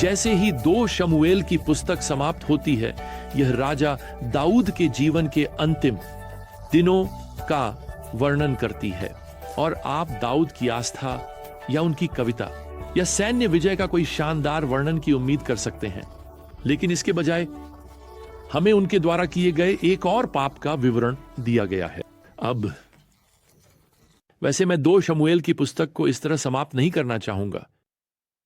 जैसे ही 2 शमूएल की पुस्तक समाप्त होती है, यह राजा दाऊद के जीवन के अंतिम दिनों का वर्णन करती है। और आप दाऊद की आस्था या उनकी कविता या सैन्य विजय का कोई शानदार वर्णन की उम्मीद कर सकते हैं, लेकिन इसके बजाय हमें उनके द्वारा किए गए एक और पाप का विवरण दिया गया है। अब वैसे मैं 2 शमूएल की पुस्तक को इस तरह समाप्त नहीं करना चाहूंगा,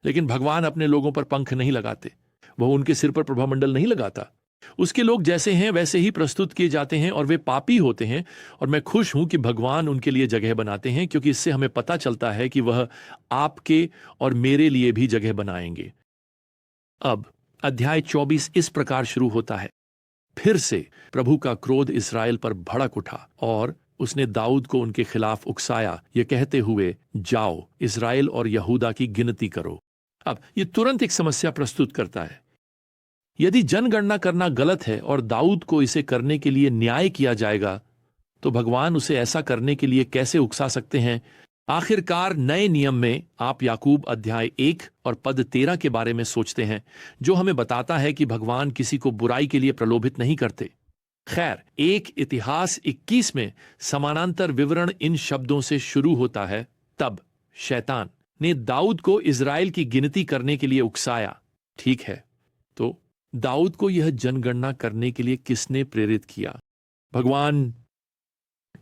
लेकिन भगवान अपने लोगों पर पंख नहीं लगाते, वह उनके सिर पर प्रभामंडल नहीं लगाता। उसके लोग जैसे हैं वैसे ही प्रस्तुत किए जाते हैं और वे पापी होते हैं। और मैं खुश हूं कि भगवान उनके लिए जगह बनाते हैं, क्योंकि इससे हमें पता चलता है कि वह आपके और मेरे लिए भी जगह बनाएंगे। अब अध्याय 24 इस प्रकार शुरू होता है। फिर से प्रभु का क्रोध इस्राएल पर भड़क उठा और उसने दाऊद को उनके खिलाफ उकसाया, यह कहते हुए, जाओ इस्राएल और यहूदा की गिनती करो। अब यह तुरंत एक समस्या प्रस्तुत करता है। यदि जनगणना करना गलत है और दाऊद को इसे करने के लिए न्याय किया जाएगा, तो भगवान उसे ऐसा करने के लिए कैसे उकसा सकते हैं? आखिरकार नए नियम में आप याकूब अध्याय 1 और पद 13 के बारे में सोचते हैं, जो हमें बताता है कि भगवान किसी को बुराई के लिए प्रलोभित नहीं करते। खैर, एक इतिहास 21 में समानांतर विवरण इन शब्दों से शुरू होता है, तब शैतान ने दाऊद को इजराइल की गिनती करने के लिए उकसाया। ठीक है, तो दाऊद को यह जनगणना करने के लिए किसने प्रेरित किया? भगवान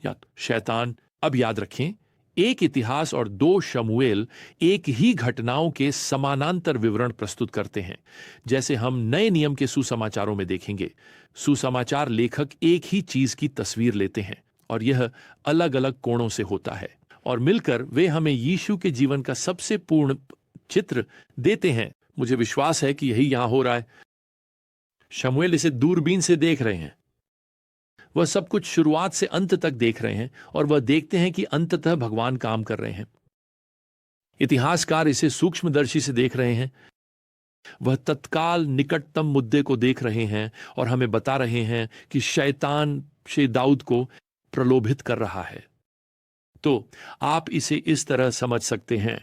या तो शैतान? अब याद रखें, एक इतिहास और 2 शमूएल एक ही घटनाओं के समानांतर विवरण प्रस्तुत करते हैं, जैसे हम नए नियम के सुसमाचारों में देखेंगे। सुसमाचार लेखक एक ही चीज की तस्वीर लेते हैं और यह अलग अलग कोणों से होता है, और मिलकर वे हमें यीशु के जीवन का सबसे पूर्ण चित्र देते हैं। मुझे विश्वास है कि यही यहां हो रहा है। शमूएल इसे दूरबीन से देख रहे हैं। वह सब कुछ शुरुआत से अंत तक देख रहे हैं और वह देखते हैं कि अंततः भगवान काम कर रहे हैं। इतिहासकार इसे सूक्ष्मदर्शी से देख रहे हैं। वह तत्काल निकटतम मुद्दे को देख रहे हैं और हमें बता रहे हैं कि शैतान से दाऊद को प्रलोभित कर रहा है। तो आप इसे इस तरह समझ सकते हैं,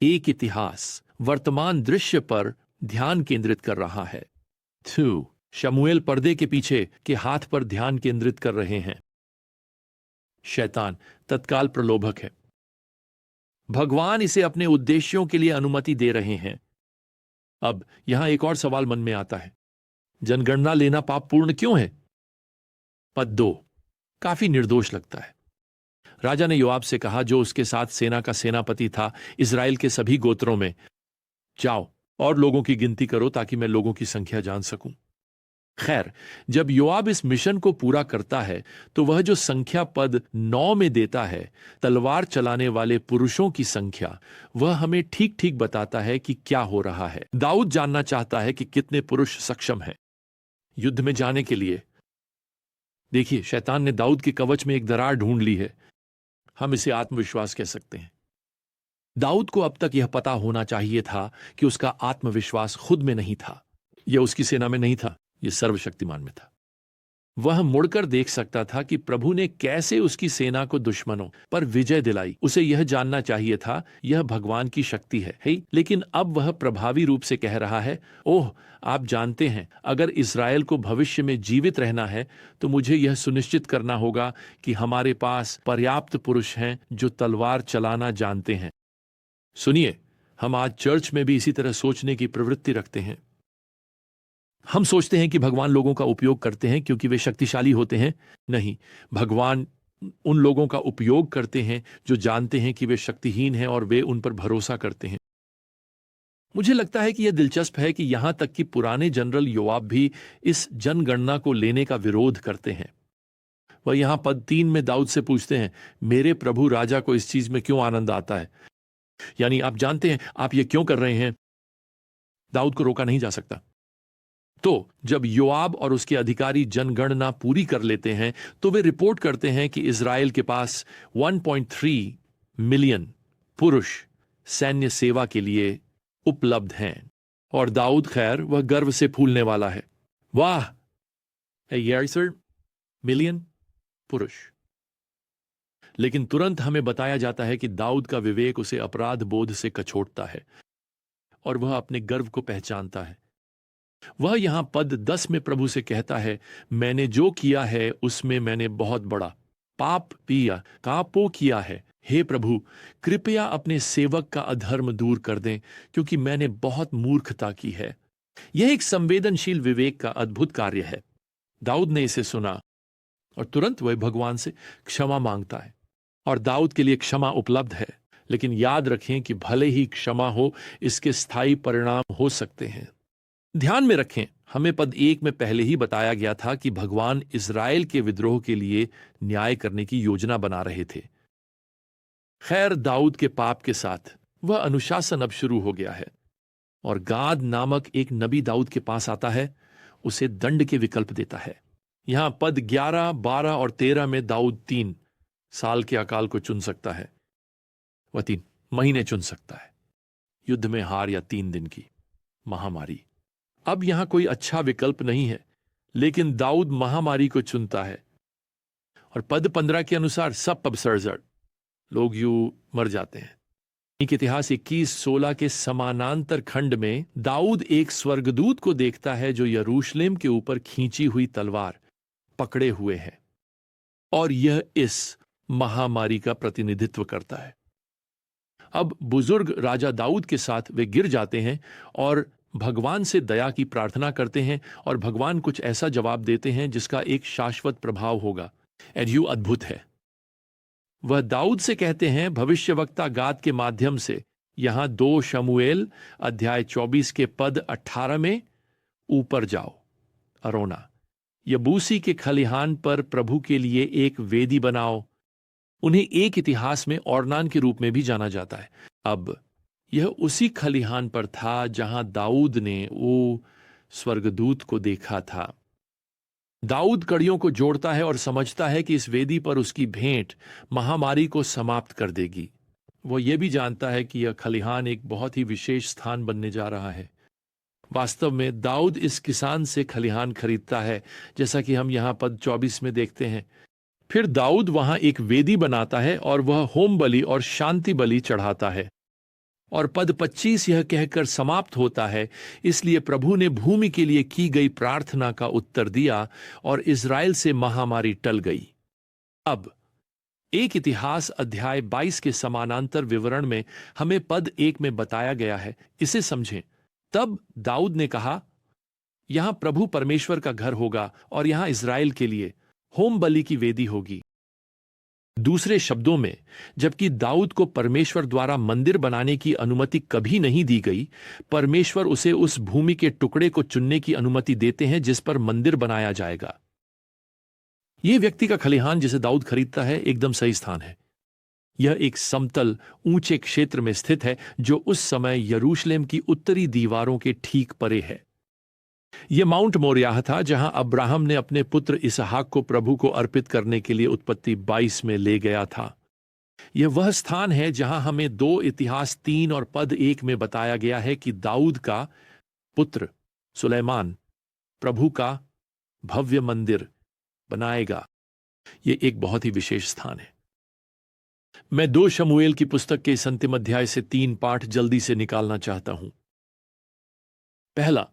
एक इतिहास वर्तमान दृश्य पर ध्यान केंद्रित कर रहा है। 2 शमूएल पर्दे के पीछे के हाथ पर ध्यान केंद्रित कर रहे हैं। शैतान तत्काल प्रलोभक है। भगवान इसे अपने उद्देश्यों के लिए अनुमति दे रहे हैं। अब यहां एक और सवाल मन में आता है, जनगणना लेना पापपूर्ण क्यों है? पद 2 काफी निर्दोष लगता है। राजा ने योआब से कहा, जो उसके साथ सेना का सेनापति था, इस्राएल के सभी गोत्रों में जाओ और लोगों की गिनती करो ताकि मैं लोगों की संख्या जान सकूं। खैर, जब योआब इस मिशन को पूरा करता है तो वह जो संख्या पद 9 में देता है, तलवार चलाने वाले पुरुषों की संख्या, वह हमें ठीक ठीक बताता है कि क्या हो रहा है। दाऊद जानना चाहता है कि कितने पुरुष सक्षम हैं युद्ध में जाने के लिए। देखिए, शैतान ने दाऊद के कवच में एक दरार ढूंढ ली है। हम इसे आत्मविश्वास कह सकते हैं। दाऊद को अब तक यह पता होना चाहिए था कि उसका आत्मविश्वास खुद में नहीं था, यह उसकी सेना में नहीं था, यह सर्वशक्तिमान में था। वह मुड़कर देख सकता था कि प्रभु ने कैसे उसकी सेना को दुश्मनों पर विजय दिलाई। उसे यह जानना चाहिए था, यह भगवान की शक्ति है। लेकिन अब वह प्रभावी रूप से कह रहा है, ओह, आप जानते हैं, अगर इस्राएल को भविष्य में जीवित रहना है तो मुझे यह सुनिश्चित करना होगा कि हमारे पास पर्याप्त पुरुष हैं जो तलवार चलाना जानते हैं। सुनिए, हम आज चर्च में भी इसी तरह सोचने की प्रवृत्ति रखते हैं। हम सोचते हैं कि भगवान लोगों का उपयोग करते हैं क्योंकि वे शक्तिशाली होते हैं। नहीं, भगवान उन लोगों का उपयोग करते हैं जो जानते हैं कि वे शक्तिहीन हैं और वे उन पर भरोसा करते हैं। मुझे लगता है कि यह दिलचस्प है कि यहां तक कि पुराने जनरल योआब भी इस जनगणना को लेने का विरोध करते हैं। वह यहां पद 3 में दाऊद से पूछते हैं, मेरे प्रभु राजा को इस चीज में क्यों आनंद आता है? यानी आप जानते हैं, आप ये क्यों कर रहे हैं? दाऊद को रोका नहीं जा सकता। तो जब योआब और उसके अधिकारी जनगणना पूरी कर लेते हैं तो वे रिपोर्ट करते हैं कि इजराइल के पास 1.3 मिलियन पुरुष सैन्य सेवा के लिए उपलब्ध हैं। और दाऊद, खैर, वह गर्व से फूलने वाला है। वाह, सर, मिलियन पुरुष। लेकिन तुरंत हमें बताया जाता है कि दाऊद का विवेक उसे अपराध बोध से कछोटता है। और वह अपने गर्व को पहचानता है। वह यहां पद 10 में प्रभु से कहता है, मैंने जो किया है उसमें मैंने बहुत बड़ा पापो किया है। हे प्रभु, कृपया अपने सेवक का अधर्म दूर कर दें, क्योंकि मैंने बहुत मूर्खता की है। यह एक संवेदनशील विवेक का अद्भुत कार्य है। दाऊद ने इसे सुना और तुरंत वह भगवान से क्षमा मांगता है, और दाऊद के लिए क्षमा उपलब्ध है। लेकिन याद रखें कि भले ही क्षमा हो, इसके स्थायी परिणाम हो सकते हैं। ध्यान में रखें, हमें पद 1 में पहले ही बताया गया था कि भगवान इज़राइल के विद्रोह के लिए न्याय करने की योजना बना रहे थे। खैर, दाऊद के पाप के साथ वह अनुशासन अब शुरू हो गया है, और गाद नामक एक नबी दाऊद के पास आता है, उसे दंड के विकल्प देता है। यहां पद 11, 12 और 13 में दाऊद 3 साल के अकाल को चुन सकता है, वह 3 महीने चुन सकता है, युद्ध में हार या 3 दिन की महामारी। अब यहां कोई अच्छा विकल्प नहीं है, लेकिन दाऊद महामारी को चुनता है। और पद 15 के अनुसार सब पबसर्जड़ लोग यूं मर जाते हैं। एक इतिहास 21:16 के समानांतर खंड में दाऊद एक स्वर्गदूत को देखता है जो यरूशलेम के ऊपर खींची हुई तलवार पकड़े हुए है, और यह इस महामारी का प्रतिनिधित्व करता है। अब बुजुर्ग राजा दाऊद के साथ वे गिर जाते हैं और भगवान से दया की प्रार्थना करते हैं, और भगवान कुछ ऐसा जवाब देते हैं जिसका एक शाश्वत प्रभाव होगा। एड्यू अद्भुत है। वह दाऊद से कहते हैं भविष्यवक्ता गाद के माध्यम से, यहां 2 शमूएल अध्याय 24 के पद 18 में, ऊपर जाओ, अरोना यबूसी के खलिहान पर प्रभु के लिए एक वेदी बनाओ। उन्हें एक इतिहास में ओर्नान के रूप में भी जाना जाता है। अब यह उसी खलिहान पर था जहां दाऊद ने वो स्वर्गदूत को देखा था। दाऊद कड़ियों को जोड़ता है और समझता है कि इस वेदी पर उसकी भेंट महामारी को समाप्त कर देगी। वो ये भी जानता है कि यह खलिहान एक बहुत ही विशेष स्थान बनने जा रहा है। वास्तव में दाऊद इस किसान से खलिहान खरीदता है, जैसा कि हम यहां पद 24 में देखते हैं। फिर दाऊद वहां एक वेदी बनाता है और वह होम बलि और शांति बलि चढ़ाता है। और पद 25 यह कहकर समाप्त होता है, इसलिए प्रभु ने भूमि के लिए की गई प्रार्थना का उत्तर दिया और इज़राइल से महामारी टल गई। अब एक इतिहास अध्याय 22 के समानांतर विवरण में हमें पद 1 में बताया गया है, इसे समझें। तब दाऊद ने कहा, यहां प्रभु परमेश्वर का घर होगा और यहां इज़राइल के लिए होम बलि की वेदी होगी। दूसरे शब्दों में, जबकि दाऊद को परमेश्वर द्वारा मंदिर बनाने की अनुमति कभी नहीं दी गई, परमेश्वर उसे उस भूमि के टुकड़े को चुनने की अनुमति देते हैं जिस पर मंदिर बनाया जाएगा। यह व्यक्ति का खलिहान जिसे दाऊद खरीदता है एकदम सही स्थान है। यह एक समतल ऊंचे क्षेत्र में स्थित है जो उस समय यरूशलेम की उत्तरी दीवारों के ठीक परे है। यह माउंट मोरियाह था जहां अब्राहम ने अपने पुत्र इसहाक को प्रभु को अर्पित करने के लिए उत्पत्ति 22 में ले गया था। यह वह स्थान है जहां हमें 2 इतिहास 3 और पद 1 में बताया गया है कि दाऊद का पुत्र सुलेमान प्रभु का भव्य मंदिर बनाएगा। यह एक बहुत ही विशेष स्थान है। मैं 2 शमूएल की पुस्तक के इस अंतिम अध्याय से 3 पाठ जल्दी से निकालना चाहता हूं। पहला,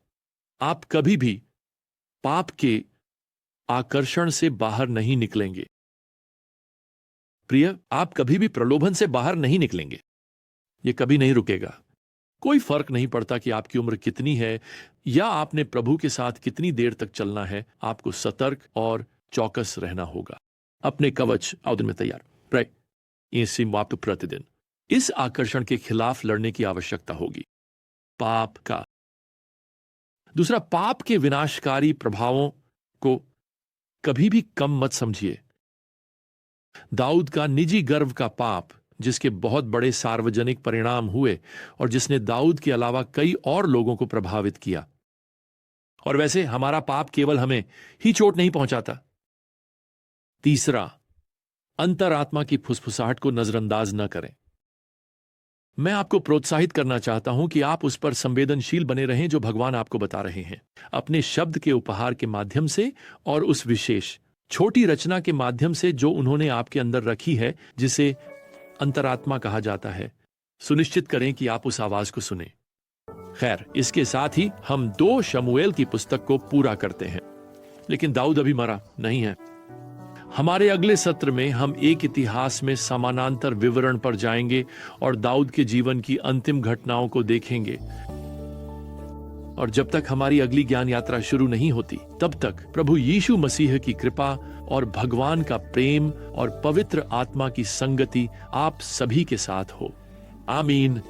आप कभी भी पाप के आकर्षण से बाहर नहीं निकलेंगे। प्रिय, आप कभी भी प्रलोभन से बाहर नहीं निकलेंगे। यह कभी नहीं रुकेगा। कोई फर्क नहीं पड़ता कि आपकी उम्र कितनी है या आपने प्रभु के साथ कितनी देर तक चलना है, आपको सतर्क और चौकस रहना होगा। अपने कवच आउदन में तैयार प्रे वाप प्रतिदिन इस आकर्षण के खिलाफ लड़ने की आवश्यकता होगी, पाप का। दूसरा, पाप के विनाशकारी प्रभावों को कभी भी कम मत समझिए। दाऊद का निजी गर्व का पाप, जिसके बहुत बड़े सार्वजनिक परिणाम हुए और जिसने दाऊद के अलावा कई और लोगों को प्रभावित किया। और वैसे हमारा पाप केवल हमें ही चोट नहीं पहुंचाता। तीसरा, अंतरात्मा की फुसफुसाहट को नजरअंदाज न करें। मैं आपको प्रोत्साहित करना चाहता हूं कि आप उस पर संवेदनशील बने रहें जो भगवान आपको बता रहे हैं, अपने शब्द के उपहार के माध्यम से और उस विशेष छोटी रचना के माध्यम से जो उन्होंने आपके अंदर रखी है, जिसे अंतरात्मा कहा जाता है। सुनिश्चित करें कि आप उस आवाज को सुने। खैर, इसके साथ ही हम 2 शमूएल की पुस्तक को पूरा करते हैं। लेकिन दाऊद अभी मरा नहीं है। हमारे अगले सत्र में हम एक इतिहास में समानांतर विवरण पर जाएंगे और दाऊद के जीवन की अंतिम घटनाओं को देखेंगे। और जब तक हमारी अगली ज्ञान यात्रा शुरू नहीं होती, तब तक प्रभु यीशु मसीह की कृपा और भगवान का प्रेम और पवित्र आत्मा की संगति आप सभी के साथ हो। आमीन।